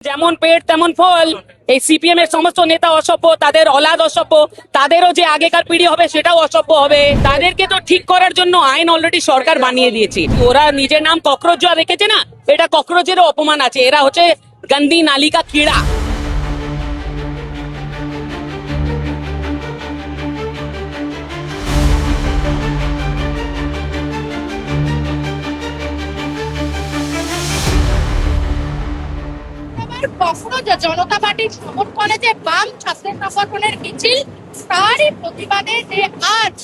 যেমন পেট তেমন ফল। এই সিপিএম এর সমস্ত নেতা অসভ্য, তাদের অলাদ অসভ্য, তাদেরও যে আগেকার পিঢ়ি হবে সেটাও অসভ্য হবে। তাদেরকে তো ঠিক করার জন্য আইন অলরেডি সরকার বানিয়ে দিয়েছে। ওরা নিজের নাম ককরোচ রেখেছে না, এটা ককরোচেরও অপমান আছে। এরা হচ্ছে গন্দি নালি কা কিড়া। কখনো যে জনতা পার্টির সমর্থনে যে বাম ছাত্র সংগঠনের মিছিল, তারই প্রতিবাদে যে আজ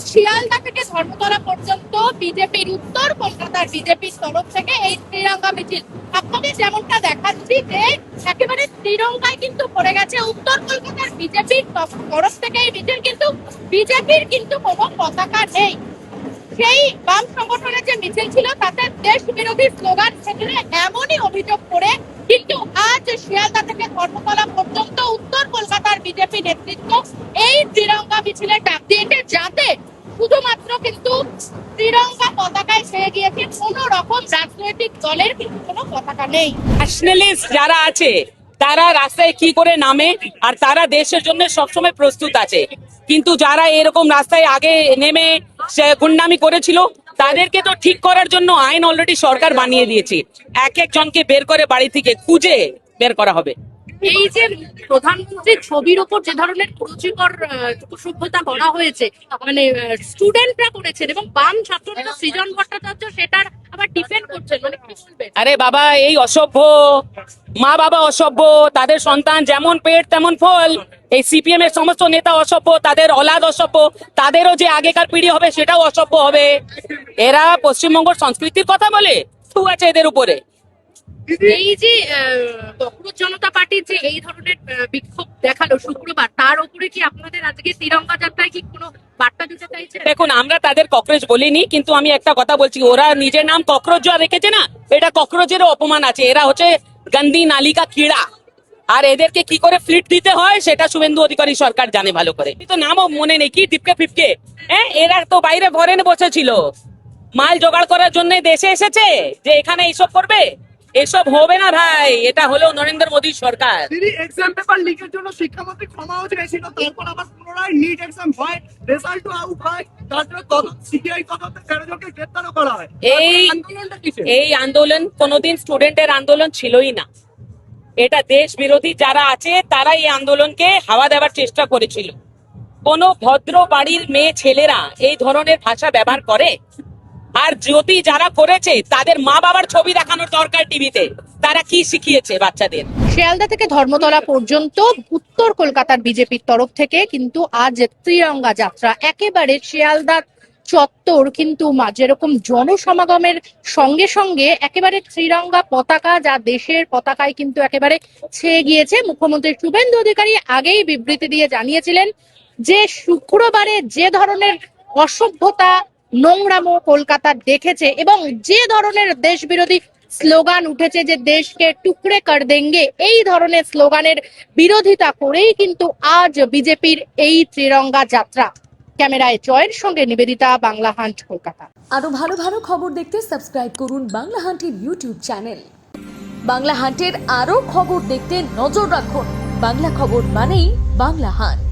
শিয়ালদা থেকে ধর্মতলা পর্যন্ত বিজেপির উত্তর কলকাতার বিজেপির তরফ থেকে এই ত্রিরঙ্গা মিছিল। আপনাদের যেমনটা দেখাচ্ছি যে একেবারে ত্রিরঙ্গায় কিন্তু পড়ে গেছে উত্তর কলকাতার বিজেপির তরফ থেকে এই মিছিল, কিন্তু বিজেপির কিন্তু কোনো পতাকা নেই। সেই বাম সংগঠনের যে মিছিল ছিল তাতে দেশ বিরোধী স্লোগান, সেখানে এমনই অভিযোগ করে কিন্তু আজ শিয়ালদা থেকে ধর্মতলা পর্যন্ত উত্তর কলকাতার বিজেপি নেতৃত্ব এই ত্রিরঙ্গা মিছিলের ডাক দিয়েছে, যাতে শুধুমাত্র কিন্তু ত্রিরঙ্গা পতাকায় ছেয়ে গিয়েছে, কোন রকম রাজনৈতিক দলের কিন্তু কোনো পতাকা নেই। ন্যাশনালিস্ট যারা আছে তারা রাস্তায় কি করে নামে, আর তারা দেশের জন্য সবসময় প্রস্তুত আছে। কিন্তু যারা এরকম রাস্তায় আগে নেমে গুন্ডামি করেছিল, তাদেরকে তো ঠিক করার জন্য আইন অলরেডি সরকার বানিয়ে দিয়েছে। এক একজনকে বের করে বাড়ি থেকে খুঁজে বের করা হবে। এই যে প্রধানমন্ত্রীর ছবির ওপর যে ধরনের কুরুচিকর সভ্যতা করা হয়েছে, মানে স্টুডেন্টরা করেছেন এবং বাম ছাত্রনেতা সৃজন ভট্টাচার্য সেটার আবার ডিফেন্ড করছেন, মানে কি বলবেন? আরে বাবা, এই অসভ্য মা বাবা অসভ্য, তাদের সন্তান যেমন পেট তেমন ফল। এই সিপিএম এর সমস্ত নেতা অসভ্য, তাদের অলাদ অসভ্য, তাদেরও যে আগেকার পিঢ়ি হবে সেটাও অসভ্য হবে। এরা পশ্চিমবঙ্গ সংস্কৃতির কথা বলে, টু আছে এদের উপরে। এই যে ককরোচ জনতা পার্টির যে এই ধরনের বিক্ষোভ দেখালো শুক্রবার, তার উপরে কি আপনাদের আজকে তিরঙ্গা যাত্রায় কি কোনো বার্তা দিতে চাইছে? দেখুন, আমরা তাদের ককরোচ বলিনি, কিন্তু আমি একটা কথা বলছি, ওরা নিজের নাম ককরোচ রেখেছে না, এটা ককরোচেরও অপমান আছে। এরা হচ্ছে গন্দি নালি কা কিড়া। আর এদেরকে কি করে ফ্লিট দিতে হয় সেটা শুভেন্দু অধিকারী সরকার জানে ভালো করে। তো নামও মনে নেই কি টিপকে ফিপকে। এরা তো বাইরে ফরেনে বসেছিল, মাল জোগাড় করার জন্য দেশে এসেছে যে এখানে এইসব করবে। এসব হবে না ভাই, এটা হলো নরেন্দ্র মোদী সরকার। তিনি এক্সাম পেপার লিকের জন্য শিক্ষামন্ত্রী ক্ষমাও চেয়েছিল, তারপর আবার পুনরায় নিট এক্সাম হয়, রেজাল্ট আউট হয়, তারপরে সিবিআই তদন্তে 13 জনকে গ্রেফতারও করা হয়। এই আন্দোলন কোনোদিন স্টুডেন্টের আন্দোলন ছিলই না। এটা দেশ বিরোধী যারা আছে তারা এই আন্দোলনকে হাওয়া দেওয়ার চেষ্টা করেছিল। কোন ভদ্র বাড়ির মেয়ে ছেলেরা এই ধরনের ভাষা ব্যবহার করে? আর যদি যারা করেছে তাদের মা বাবার ছবি দেখানোর দরকার টিভিতে, তারা কি শিখিয়েছে বাচ্চাদের। শিয়ালদা থেকে ধর্মতলা পর্যন্ত উত্তর কলকাতার বিজেপির তরফ থেকে কিন্তু আজ ত্রিরঙ্গা যাত্রা। একেবারে শিয়ালদা চত্বর কিন্তু যেরকম জনসমাগমের সঙ্গে সঙ্গে একেবারে ত্রিরঙ্গা পতাকা, যা দেশের পতাকায় কিন্তু একেবারে ছেয়ে গিয়েছে। মুখ্যমন্ত্রী শুভেন্দু অধিকারী আগেই বিবৃতি দিয়ে জানিয়েছিলেন যে শুক্রবারে যে ধরনের অসভ্যতা নোংরামো কলকাতা দেখেছে এবং যে ধরনের দেশ বিরোধী স্লোগান উঠেছে, যে দেশকে টুকরে কর দেঙ্গে, এই ধরনের স্লোগানের বিরোধিতা করেই কিন্তু আজ বিজেপির এই ত্রিরঙ্গা যাত্রা। ক্যামেরায় জয়ের সঙ্গে নিবেদিতা, বাংলা হান্ট, কলকাতা। আরো ভালো ভালো খবর দেখতে সাবস্ক্রাইব করুন বাংলা হান্টের ইউটিউব চ্যানেল। বাংলা হান্টের আরো খবর দেখতে নজর রাখুন। বাংলা খবর মানেই বাংলা হান্ট।